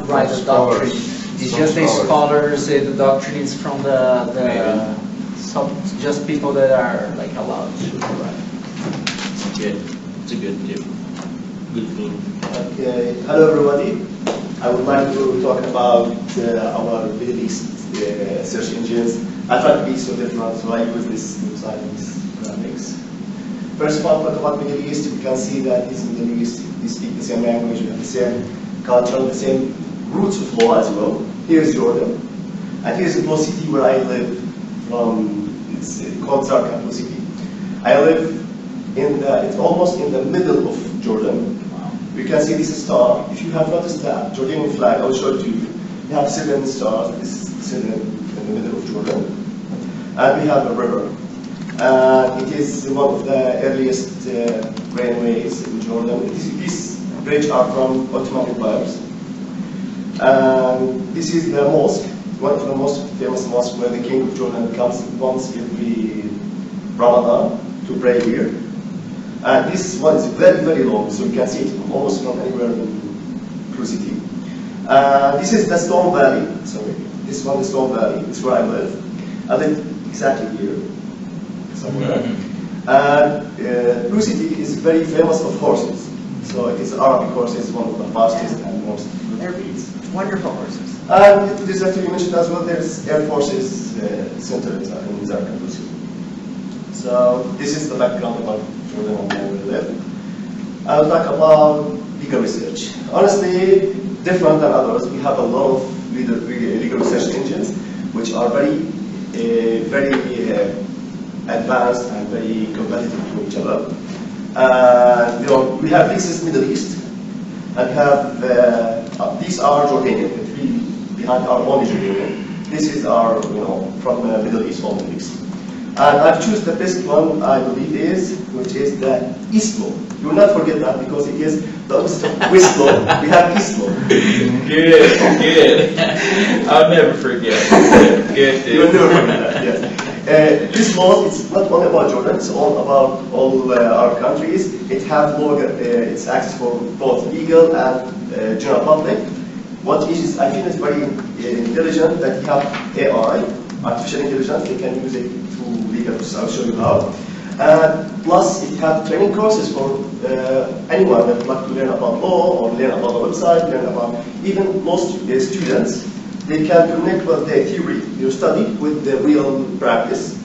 write the doctrine. It's just the scholars, the doctrine is from just people that are like allowed to write. Good. It's a good tip. Good thing. Okay. Hello everybody. I would like to talk about our Middle East search engines. I try to be so different, so I use this website, these graphics. First of all, talk about Middle East. We can see that this Middle East, they speak the same language, we have the same culture, the same roots of law as well. Here's Jordan, and here's the city where I live. It's called Zarqa city. I live it's almost in the middle of Jordan. You can see this star. If you have noticed that Jordanian flag, I will show it to you. We have 7 stars. This is 7 in the middle of Jordan, and we have a river. It is one of the earliest railways in Jordan. These bridges are from Ottoman empires. This is the mosque, one of the most famous mosques where the king of Jordan comes once every Ramadan to pray here. And this one is very, very long, so you can see it almost from anywhere in Crew City. This is the Stone Valley. Sorry, this one is Stone Valley. It's where I live. I live exactly here, somewhere. And Crew City is very famous of horses. So it is Arabic horses, one of the fastest and most breeds. Wonderful horses. And it is actually mentioned as well, there's Air Forces Center in Zarqa. So this is the background about Jordan and where we live. I'll talk about legal research. Honestly, different than others, we have a lot of legal research engines which are very advanced and very competitive to each other. We have Lexis Middle East, and we have these are Jordanian. The 3 behind are only Jordanian. This is our, from Middle East, all Middle East. And I've chosen the best one, I believe, which is the EastLaws. You will not forget that because it is the opposite of WestLaws. We have EastLaws. Good. I'll never forget. Good. You will never forget that, yes. EastLaws, it's not only about Jordan, it's all about all our countries. It has it's access for both legal and general public. What is, I think, is very intelligent that you have AI, artificial intelligence, they can use it to legal process. I'll show you how. Plus, it has training courses for anyone that would like to learn about law or learn about the website, learn about even most students. They can connect with the theory you study with the real practice.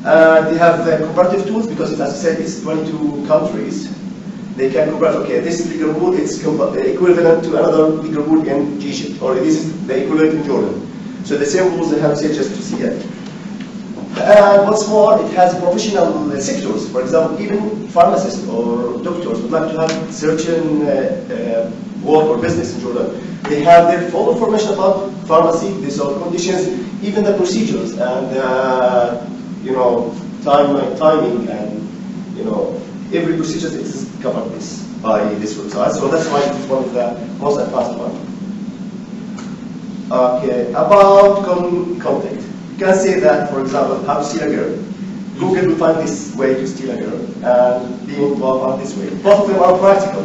They have comparative tools because, as I said, it's 22 countries. They can compare, okay, this legal rule is equivalent to another legal rule in Egypt, or this is the equivalent in Jordan. So the same rules they have to say just to see it. And what's more, it has professional sectors. For example, even pharmacists or doctors would like to have certain work or business in Jordan. They have their full information about pharmacy, the sort of conditions, even the procedures, and timing, and every procedure is covered by this website. So that's why it's one of the most advanced ones. Okay, about content. You can say that, for example, how to steal a girl. Google will find this way to steal a girl, and being involved on this way. Both of them are practical,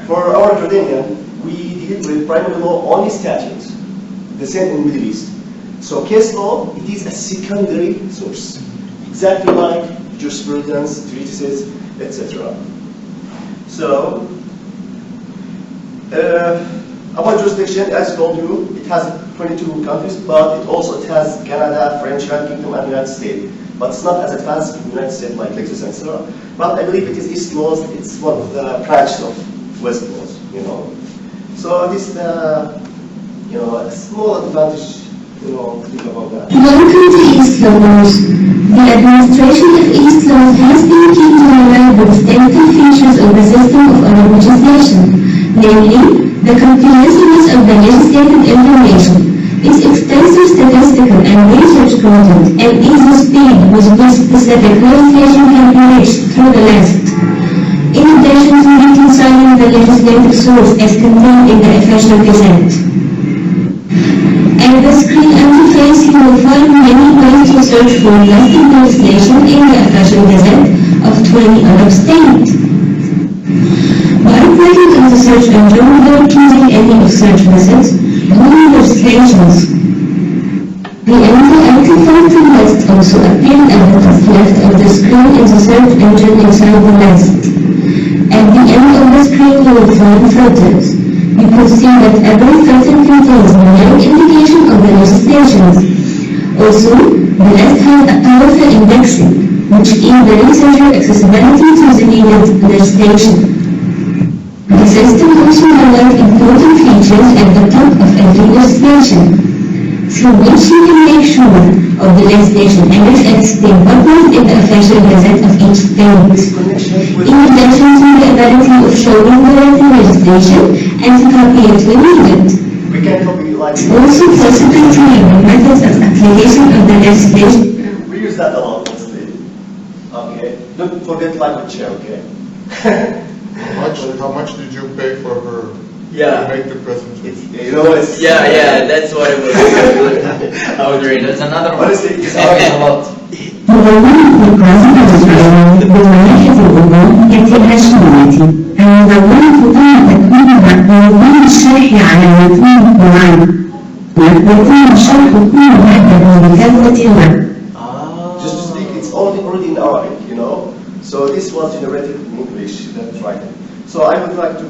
For our Jordanian, we deal with primary law only statutes, the same in Middle East. So case law, it is a secondary source, exactly like jurisprudence, treatises, etc. So, about jurisdiction, as I told you, it has 22 countries, but it has Canada, French, United Kingdom, and United States. But it's not as advanced in the United States like Lexis and so on. But I believe it is EastLaws. It's one of the branches of WestLaws. So this is a small advantage. Think about that. Welcome to EastLaws. The administration of EastLaws has been keeping alive with distinctive features of the system of our legislation, namely the comprehensiveness of the legislative information, its extensive statistical and research content, and easy speed with which specific legislation can be reached through the list. In addition to reconciling the legislative source as contained in the official gazette. At the screen interface, you will find many ways to search for listed legislation in the official gazette of 20 Arab states. By clicking on the search engine without choosing any research methods, new legislations. The anti-artifact list also appeared at the top left of the screen in the search engine inside the list. At the end of the screen you will find filters. You can see that every filter contains numeric indication of the legislations. Also, the list has a powerful indexing, which gives the researcher accessibility to the needed legislation. The system also highlights important features at the top of every legislation, through which you can make sure of the legislation and if it's being published in the official gazette of each state. In addition to the ability of showing the written legislation and to copy it when needed. We can copy like It's also possible to review methods of application of the legislation. we use that a lot, honestly. Okay. Don't forget language here, okay? How much did you pay for her Yeah. to make the presentation? It's Yeah, that's what it was. I was reading. There's another one. Honestly, it's a lot. The one the president internationality and the one تكون الشرح على متن معين ويكون الشرح كله مهدد بكلمة just to speak, it's already in Arabic, you know. So this was generated in English, that's right. So I would like to,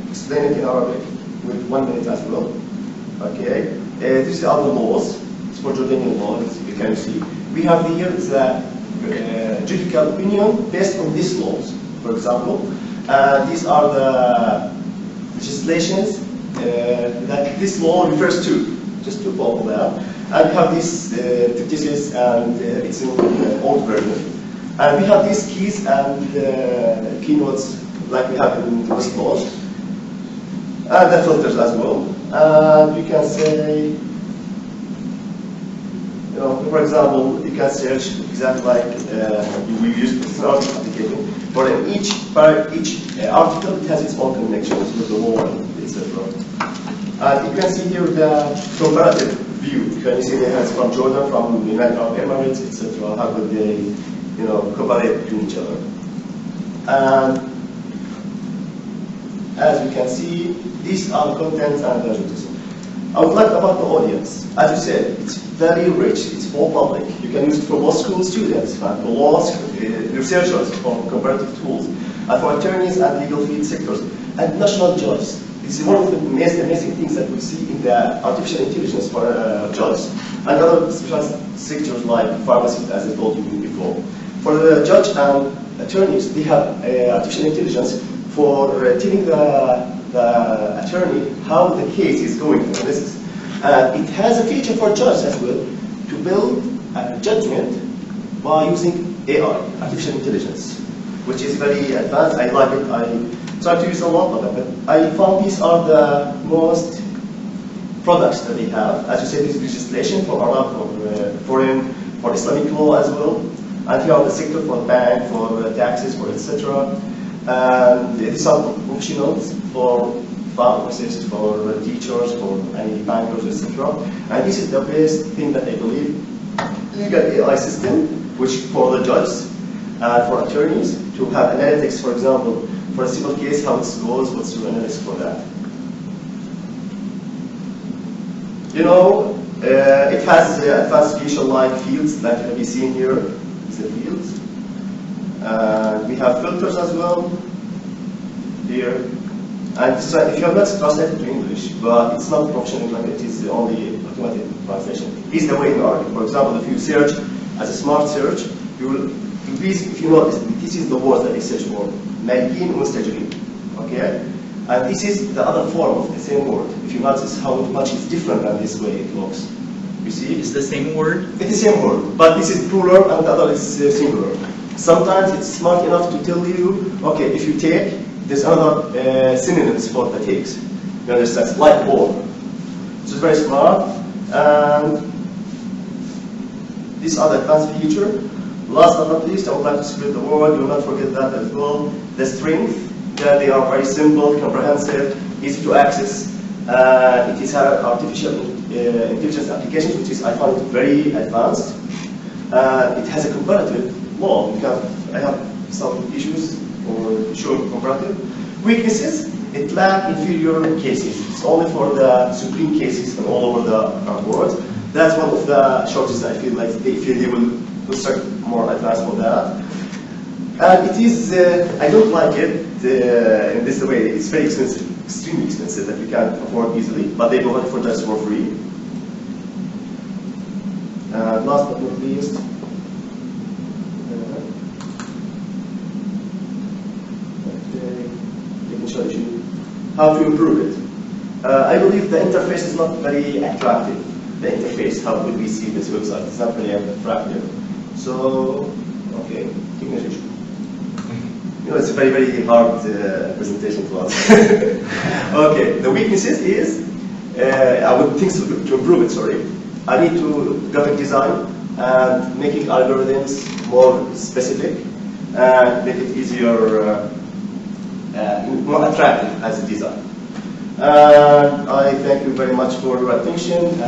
explain it in Arabic with 1 minute as well. Okay. This is other laws. It's for Jordanian law, as you can see. We have here the judicial opinion based on these laws, for example. These are the legislations that this law refers to, just to follow that. And we have this thesis, and it's in old version. And we have these keys and keynotes like we have in EastLaws. And the filters as well. And you can say, for example, you can search exactly like we use this application. For each article, it has its own connections with the law, etc. And you can see here the comparative view. Can you see they have from Jordan, from United Arab Emirates, etc. How could they, compare between each other? And as you can see, these are contents and versions. I would like about the audience. As you said, it's very rich. It's all public. You can use it for law school students, and for law researchers, for comparative tools, and for attorneys and legal field sectors, and national judges. This is one of the most amazing things that we see in the artificial intelligence for judges, and other special sectors like pharmacy, as I told you before. For the judge and attorneys, they have artificial intelligence for telling the attorney how the case is going. It has a feature for judges as well to build a judgment by using AI, artificial intelligence, which is very advanced. I like it. I try to use a lot of them, but I found these are the most products that they have. As you said, this is legislation for Arab, for foreign, for Islamic law as well, and here are the sector for bank, for taxes, for etc. And these are professionals for pharmacists, for teachers, for any bankers, etc. And this is the best thing that I believe. Legal AI system, which for the judges and for attorneys to have analytics, for example, for a civil case, how it goes, what's your analysis for that? It has advanced judicial-like fields that can be seen here. These are fields. We have filters as well here. And if you have not translated to English, but it's not professional, like it is the only automatic translation. It's the way in Arabic. For example, if you search as a smart search, you will increase, if you notice, this is the word that I search for, Malkin Mustajrin. Okay? And this is the other form of the same word. If you notice how much it's different than this way it looks. You see? It's the same word? It's the same word, but this is plural and the other is singular. Sometimes it's smart enough to tell you, okay, if you take, there's another synonyms for the takes. You understand? Like or. So it's very smart. And this other advanced feature. Last but not least, I would like to spread the word. Do not forget that as well. The strength, that they are very simple, comprehensive, easy to access. It is artificial intelligence applications, which is, I find it very advanced. It has a comparative law. I have some issues for showing comparative. Weaknesses, it lacks inferior cases. It's only for the supreme cases and all over the world. That's one of the shortages I feel like they feel they will construct more advanced for that. And it is, I don't like it in this way. It's very expensive, extremely expensive that we can't afford easily, but they provide for us for free. And last but not least, how to improve it. I believe the interface is not very attractive. The interface, how would we see this website? It's not very attractive. So, okay, it's a very, very hard presentation to us. Okay, the weaknesses is, I would think to improve it, sorry. I need to graphic design and making algorithms more specific and make it easier, more attractive as a design. I thank you very much for your attention. I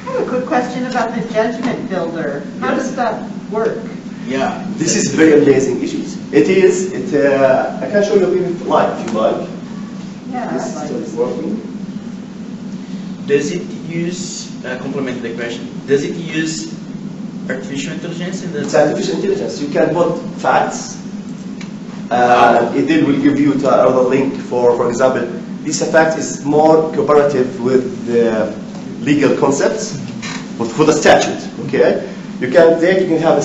have a quick question about the judgment builder. How does that work? Yeah. This is very amazing issues. It is. I can show you live if you like. Yeah, This I'd like is to see. working. Does it use, complement the question, does it use artificial intelligence in the... It's artificial intelligence. You can put facts. It then will give you another link for example, this fact is more cooperative with the legal concepts, but for the statute, okay? You can have a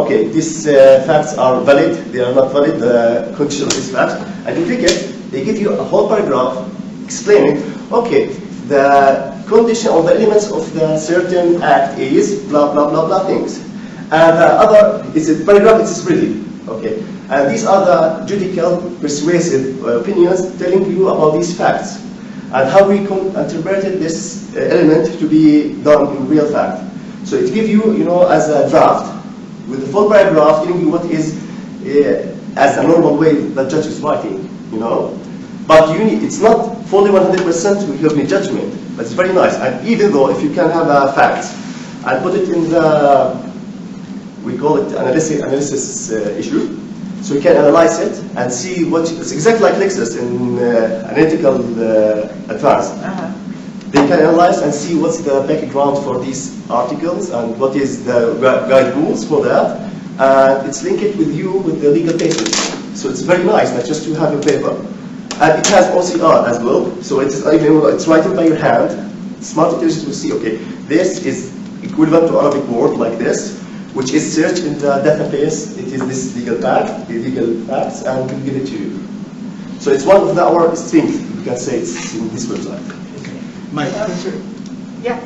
okay, these facts are valid, they are not valid, the condition of these facts, and you click it, they give you a whole paragraph explaining, okay, the condition or the elements of the certain act is blah, blah, blah, blah things. And the other, it's a paragraph, it's spreading, okay? And these are the judicial persuasive opinions telling you about these facts and how we interpreted this element to be done in real fact. So it gives you, as a draft with the full paragraph telling you what is as a normal way the judge is writing, But it's not fully 100% to help me judgment, but it's very nice. And even though if you can have a fact and put it in the, we call it analysis issue. So you can analyze it and see it's exactly like Lexis in analytical advanced. They can analyze and see what's the background for these articles and what is the guide rules for that. And it's linked with you with the legal papers. So it's very nice, not just to have your paper. And it has OCR as well. So it's writing by your hand. Smart intelligence will see, okay, this is equivalent to Arabic word like this, which is searched in the database. It is this legal facts, and we'll give it to you. So it's one of our strengths. You can say it's in this website. My Yeah.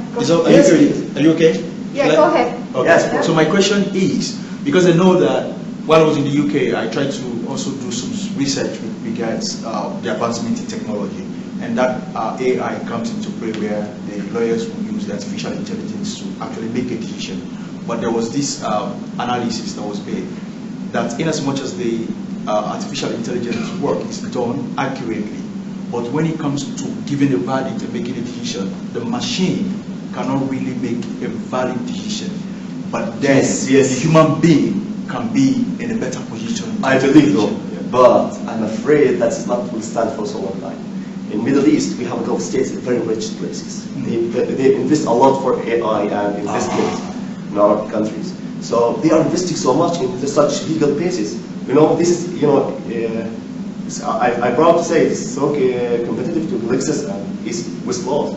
are you okay? Yeah, go ahead. Okay. Yes. So my question is, because I know that while I was in the UK, I tried to also do some research with regards the advancement in technology, and that AI comes into play where the lawyers will use the artificial intelligence to actually make a decision. But there was this analysis that was made that in as much as the artificial intelligence work is done accurately, but when it comes to giving a verdict and making a decision, the machine cannot really make a valid decision. But then the human being can be in a better position. I believe so, but I'm afraid that's not will stand for so long time. In Middle East, we have a Gulf states, very rich places. They invest a lot for AI and investment in our countries. So they are investing so much in such legal cases. This is, I'm proud to say it's so competitive to Lexis and EastLaws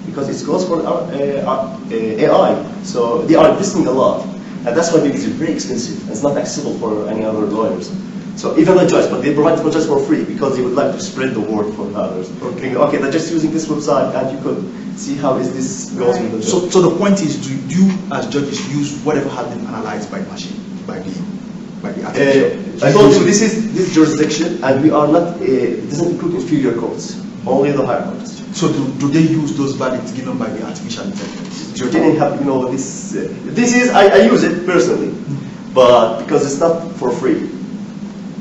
because it goes for AI. So they are investing a lot. And that's why it's very expensive. It's not accessible for any other lawyers. So even the judge, but they provide for just for free because they would like to spread the word for others. Okay, they're just using this website and you could see how is this goes with the judge. So the point is, do you as judges use whatever has been analyzed by machine, by the artificial? I told you this is jurisdiction and we are not, it doesn't include inferior courts, only the higher courts. So do they use those verdicts given by the artificial intelligence? Jordanian have, this is, I use it personally, but because it's not for free.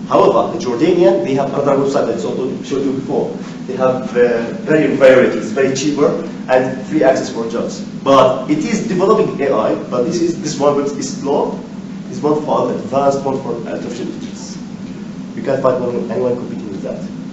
However, the Jordanian, they have another website that I showed you before. They have very varieties, very cheaper, and free access for judges. But it is developing AI, but this one with EastLaws. It's not for advanced, not for artificial intelligence. You can't find anyone competing with that.